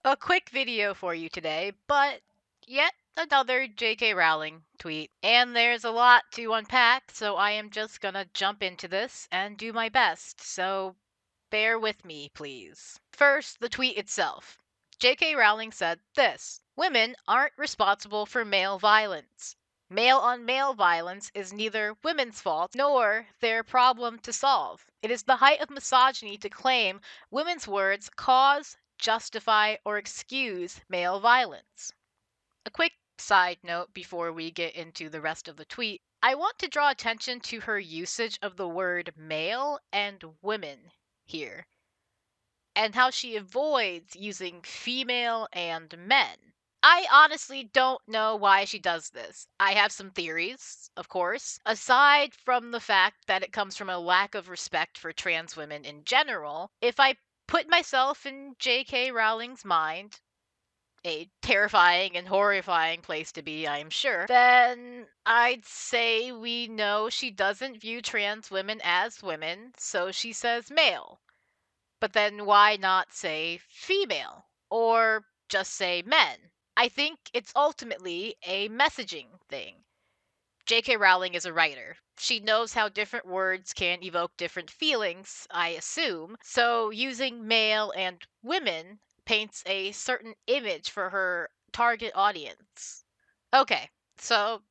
A quick video for you today, but yet another J.K. Rowling tweet. And there's a lot to unpack, so I am just gonna jump into this and do my best. So bear with me, please. First, the tweet itself. J.K. Rowling said this: Women aren't responsible for male violence. Male on male violence is neither women's fault nor their problem to solve. It is the height of misogyny to claim women's words cause, justify, or excuse male violence. A quick side note before we get into the rest of the tweet. I want to draw attention to her usage of the word male and women here, and how she avoids using female and men. I honestly don't know why she does this. I have some theories, of course. Aside from the fact that it comes from a lack of respect for trans women in general, if I put myself in J.K. Rowling's mind, a terrifying and horrifying place to be, I'm sure, then I'd say we know she doesn't view trans women as women, so she says male. But then why not say female? Or just say men? I think it's ultimately a messaging thing. J.K. Rowling is a writer. She knows how different words can evoke different feelings, I assume, so using male and women paints a certain image for her target audience. Okay, so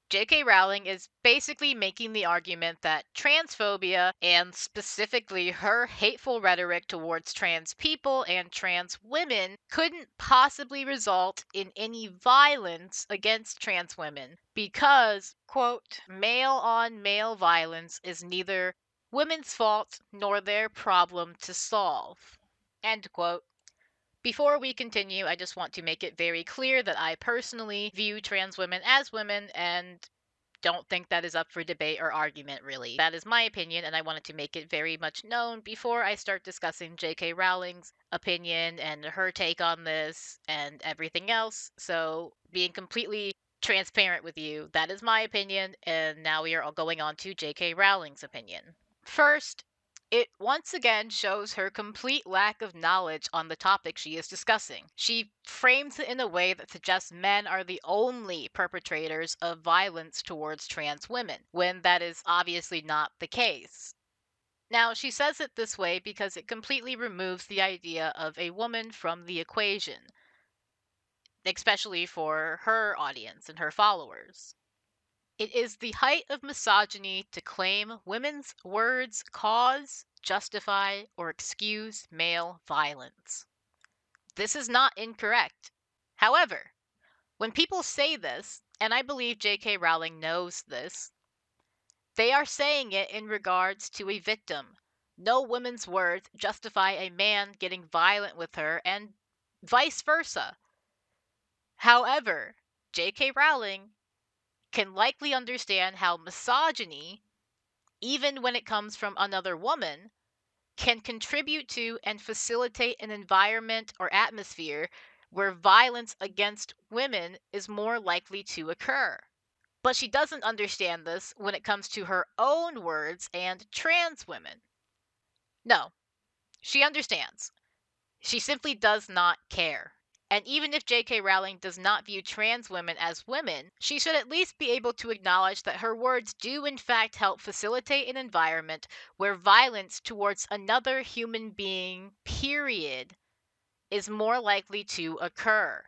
J.K. Rowling is basically making the argument that transphobia, and specifically her hateful rhetoric towards trans people and trans women, couldn't possibly result in any violence against trans women because, quote, male on male violence is neither women's fault nor their problem to solve, end quote. Before we continue, I just want to make it very clear that I personally view trans women as women and don't think that is up for debate or argument, really. That is my opinion, and I wanted to make it very much known before I start discussing J.K. Rowling's opinion and her take on this and everything else. So, being completely transparent with you, that is my opinion, and now we are all going on to J.K. Rowling's opinion. First, it once again shows her complete lack of knowledge on the topic she is discussing. She frames it in a way that suggests men are the only perpetrators of violence towards trans women, when that is obviously not the case. Now, she says it this way because it completely removes the idea of a woman from the equation, especially for her audience and her followers. It is the height of misogyny to claim women's words cause, justify, or excuse male violence. This is not incorrect. However, when people say this, and I believe J.K. Rowling knows this, they are saying it in regards to a victim. No woman's words justify a man getting violent with her, and vice versa. However, J.K. Rowling can likely understand how misogyny, even when it comes from another woman, can contribute to and facilitate an environment or atmosphere where violence against women is more likely to occur. But she doesn't understand this when it comes to her own words and trans women. No, she understands. She simply does not care. And even if J.K. Rowling does not view trans women as women, she should at least be able to acknowledge that her words do in fact help facilitate an environment where violence towards another human being, period, is more likely to occur.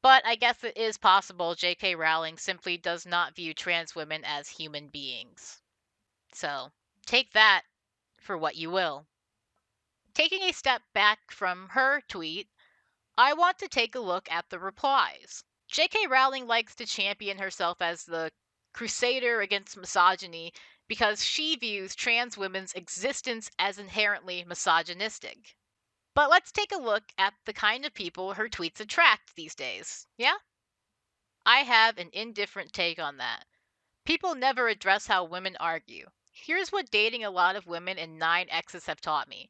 But I guess it is possible J.K. Rowling simply does not view trans women as human beings. So, take that for what you will. Taking a step back from her tweet, I want to take a look at the replies. J.K. Rowling likes to champion herself as the crusader against misogyny because she views trans women's existence as inherently misogynistic. But let's take a look at the kind of people her tweets attract these days, yeah? I have an indifferent take on that. People never address how women argue. Here's what dating a lot of women and 9 exes have taught me.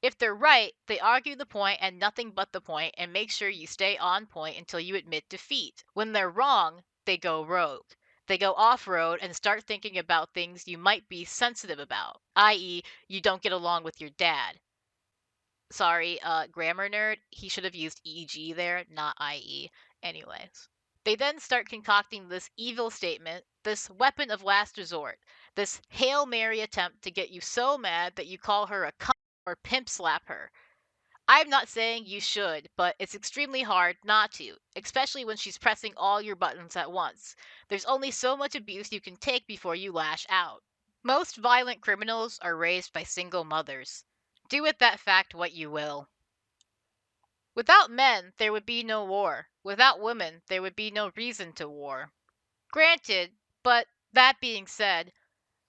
If they're right, they argue the point and nothing but the point and make sure you stay on point until you admit defeat. When they're wrong, they go rogue. They go off road and start thinking about things you might be sensitive about, i.e., you don't get along with your dad. Sorry, grammar nerd. He should have used EG there, not IE. Anyways. They then start concocting this evil statement, this weapon of last resort, this Hail Mary attempt to get you so mad that you call her a cunt or pimp slap her. I'm not saying you should, but it's extremely hard not to, especially when she's pressing all your buttons at once. There's only so much abuse you can take before you lash out. Most violent criminals are raised by single mothers. Do with that fact what you will. Without men, there would be no war. Without women, there would be no reason to war. Granted, but that being said,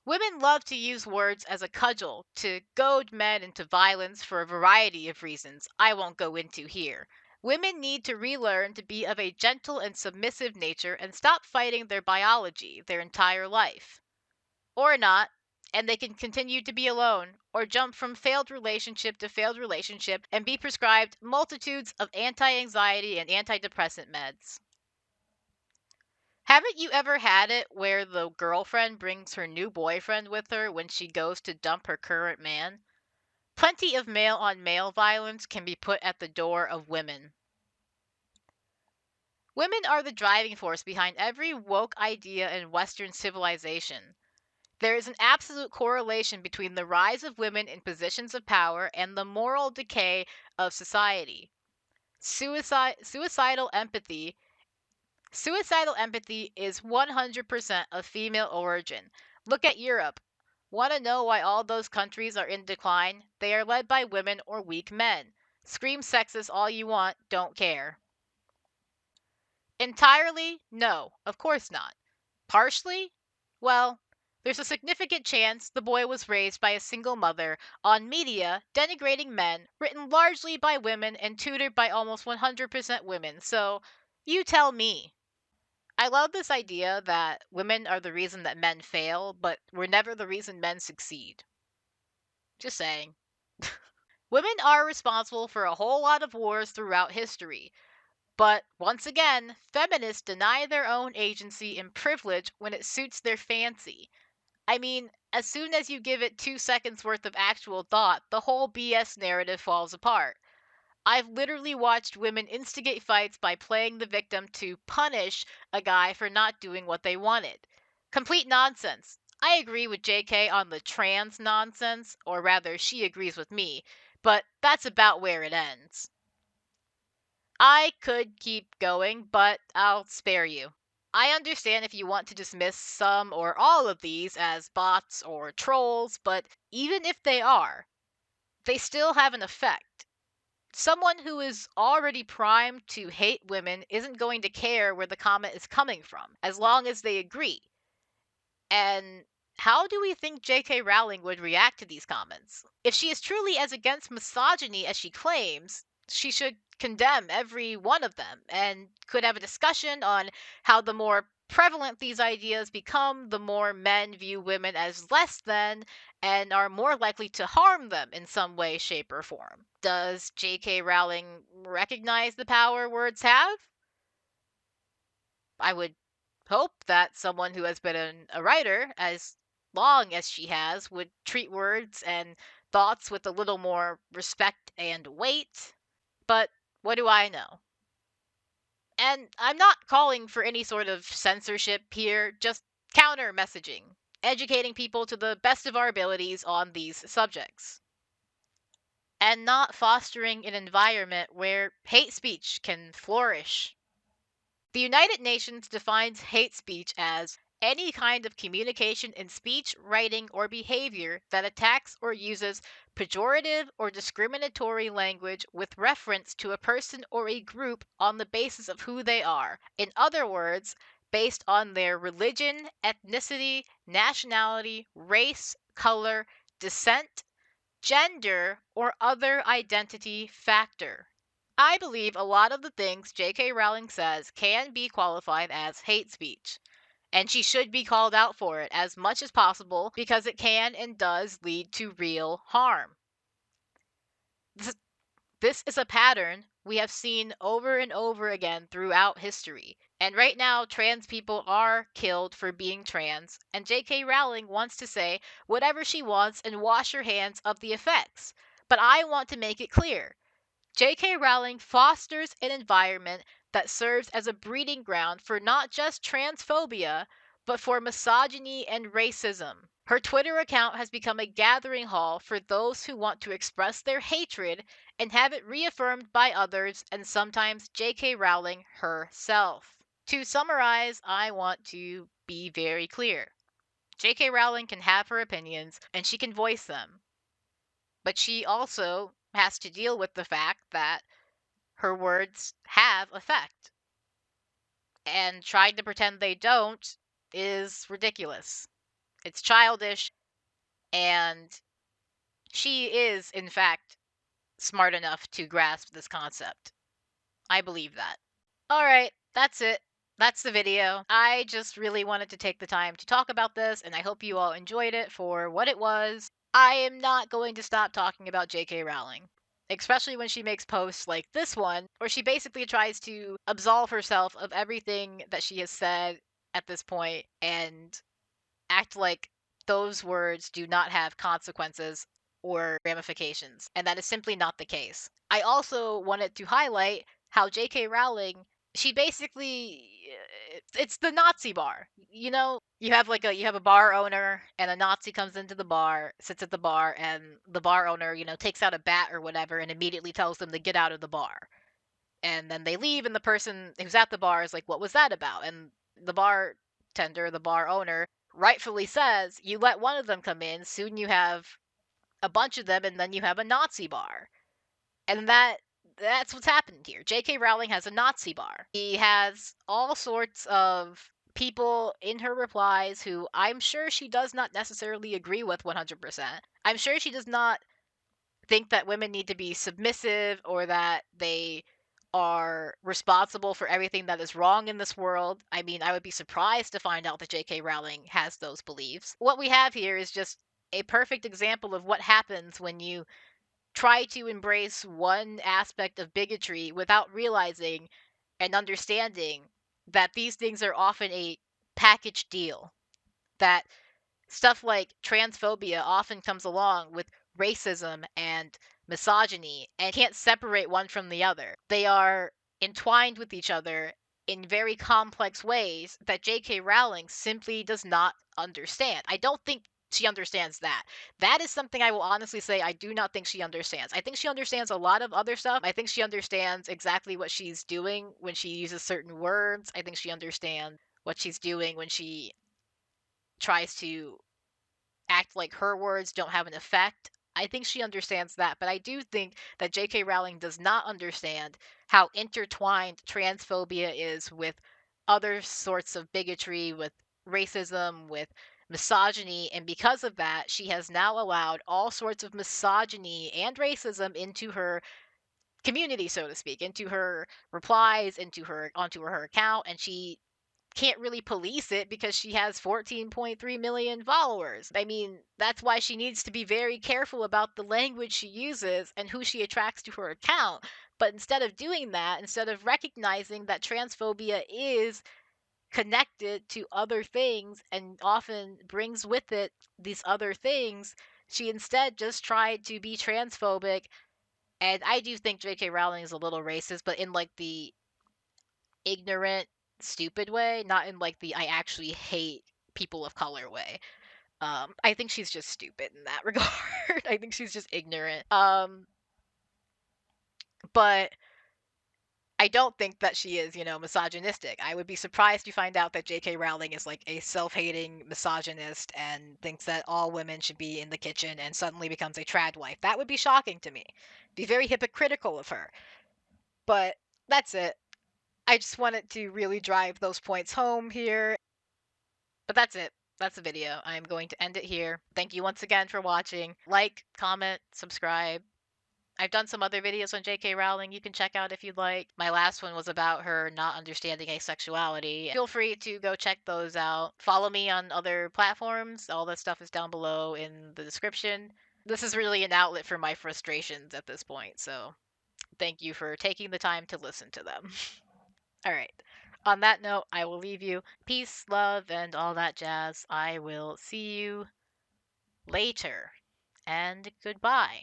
women love to use words as a cudgel to goad men into violence for a variety of reasons I won't go into here. Women need to relearn to be of a gentle and submissive nature and stop fighting their biology their entire life. Or not, and they can continue to be alone, or jump from failed relationship to failed relationship and be prescribed multitudes of anti anxiety and antidepressant meds. Haven't you ever had it where the girlfriend brings her new boyfriend with her when she goes to dump her current man? Plenty of male on male violence can be put at the door of women. Women are the driving force behind every woke idea in Western civilization. There is an absolute correlation between the rise of women in positions of power and the moral decay of society. Suicidal empathy Suicidal empathy is 100% of female origin. Look at Europe. Want to know why all those countries are in decline? They are led by women or weak men. Scream sexist all you want, don't care. Entirely? No, of course not. Partially? Well, there's a significant chance the boy was raised by a single mother on media denigrating men, written largely by women and tutored by almost 100% women, so you tell me. I love this idea that women are the reason that men fail, but we're never the reason men succeed. Just saying. Women are responsible for a whole lot of wars throughout history. But once again, feminists deny their own agency and privilege when it suits their fancy. I mean, as soon as you give it 2 seconds worth of actual thought, the whole BS narrative falls apart. I've literally watched women instigate fights by playing the victim to punish a guy for not doing what they wanted. Complete nonsense. I agree with JK on the trans nonsense, or rather, she agrees with me, but that's about where it ends. I could keep going, but I'll spare you. I understand if you want to dismiss some or all of these as bots or trolls, but even if they are, they still have an effect. Someone who is already primed to hate women isn't going to care where the comment is coming from, as long as they agree. And how do we think J.K. Rowling would react to these comments? If she is truly as against misogyny as she claims, she should condemn every one of them and could have a discussion on how the more prevalent these ideas become, the more men view women as less than and are more likely to harm them in some way, shape, or form. Does J.K. Rowling recognize the power words have? I would hope that someone who has been a writer as long as she has would treat words and thoughts with a little more respect and weight. But what do I know? And I'm not calling for any sort of censorship here, just counter messaging, educating people to the best of our abilities on these subjects, and not fostering an environment where hate speech can flourish. The United Nations defines hate speech as any kind of communication in speech, writing, or behavior that attacks or uses pejorative or discriminatory language with reference to a person or a group on the basis of who they are. In other words, based on their religion, ethnicity, nationality, race, color, descent, gender, or other identity factor. I believe a lot of the things J.K. Rowling says can be qualified as hate speech, and she should be called out for it as much as possible because it can and does lead to real harm. This, this is a pattern we have seen over and over again throughout history. And right now, trans people are killed for being trans, and J.K. Rowling wants to say whatever she wants and wash her hands of the effects. But I want to make it clear. J.K. Rowling fosters an environment that serves as a breeding ground for not just transphobia, but for misogyny and racism. Her Twitter account has become a gathering hall for those who want to express their hatred and have it reaffirmed by others and sometimes J.K. Rowling herself. To summarize, I want to be very clear. J.K. Rowling can have her opinions and she can voice them. But she also has to deal with the fact that her words have effect. And trying to pretend they don't is ridiculous. It's childish, and she is, in fact, smart enough to grasp this concept. I believe that. Alright, that's it. That's the video. I just really wanted to take the time to talk about this, and I hope you all enjoyed it for what it was. I am not going to stop talking about J.K. Rowling, especially when she makes posts like this one, where she basically tries to absolve herself of everything that she has said at this point and act like those words do not have consequences or ramifications, and that is simply not the case. I also wanted to highlight how J.K. Rowling, she basically it's the Nazi bar. You know, you have a bar owner and a Nazi comes into the bar, sits at the bar, and the bar owner, takes out a bat or whatever and immediately tells them to get out of the bar. And then they leave and the person who's at the bar is like, "What was that about?" And the bartender, the bar owner, rightfully says, "You let one of them come in, soon you have a bunch of them and then you have a Nazi bar." And that's what's happened here. J.K. Rowling has a Nazi bar. He has all sorts of people in her replies who I'm sure she does not necessarily agree with 100%. I'm sure she does not think that women need to be submissive or that they are responsible for everything that is wrong in this world. I mean, I would be surprised to find out that J.K. Rowling has those beliefs. What we have here is just a perfect example of what happens when you try to embrace one aspect of bigotry without realizing and understanding that these things are often a package deal. That stuff like transphobia often comes along with racism and misogyny and can't separate one from the other. They are entwined with each other in very complex ways that J.K. Rowling simply does not understand. I don't think she understands that. That is something I will honestly say I do not think she understands. I think she understands a lot of other stuff. I think she understands exactly what she's doing when she uses certain words. I think she understands what she's doing when she tries to act like her words don't have an effect. I think she understands that, but I do think that J.K. Rowling does not understand how intertwined transphobia is with other sorts of bigotry, with racism, with misogyny, and because of that, she has now allowed all sorts of misogyny and racism into her community, so to speak, into her replies, into her onto her account, and she can't really police it because she has 14.3 million followers. I mean, that's why she needs to be very careful about the language she uses and who she attracts to her account. But instead of doing that, instead of recognizing that transphobia is connected to other things and often brings with it these other things, she instead just tried to be transphobic. And I do think J.K. Rowling is a little racist, but in like the ignorant, stupid way, not in like the I actually hate people of color way. I think she's just stupid in that regard. I think she's just ignorant. But I don't think that she is, misogynistic. I would be surprised to find out that J.K. Rowling is like a self-hating misogynist and thinks that all women should be in the kitchen and suddenly becomes a trad wife. That would be shocking to me. Be very hypocritical of her. But that's it. I just wanted to really drive those points home here. But that's it. That's the video. I'm going to end it here. Thank you once again for watching. Like, comment, subscribe. I've done some other videos on J.K. Rowling you can check out if you'd like. My last one was about her not understanding asexuality. Feel free to go check those out. Follow me on other platforms. All that stuff is down below in the description. This is really an outlet for my frustrations at this point, so thank you for taking the time to listen to them. All right. On that note, I will leave you. Peace, love, and all that jazz. I will see you later. And goodbye.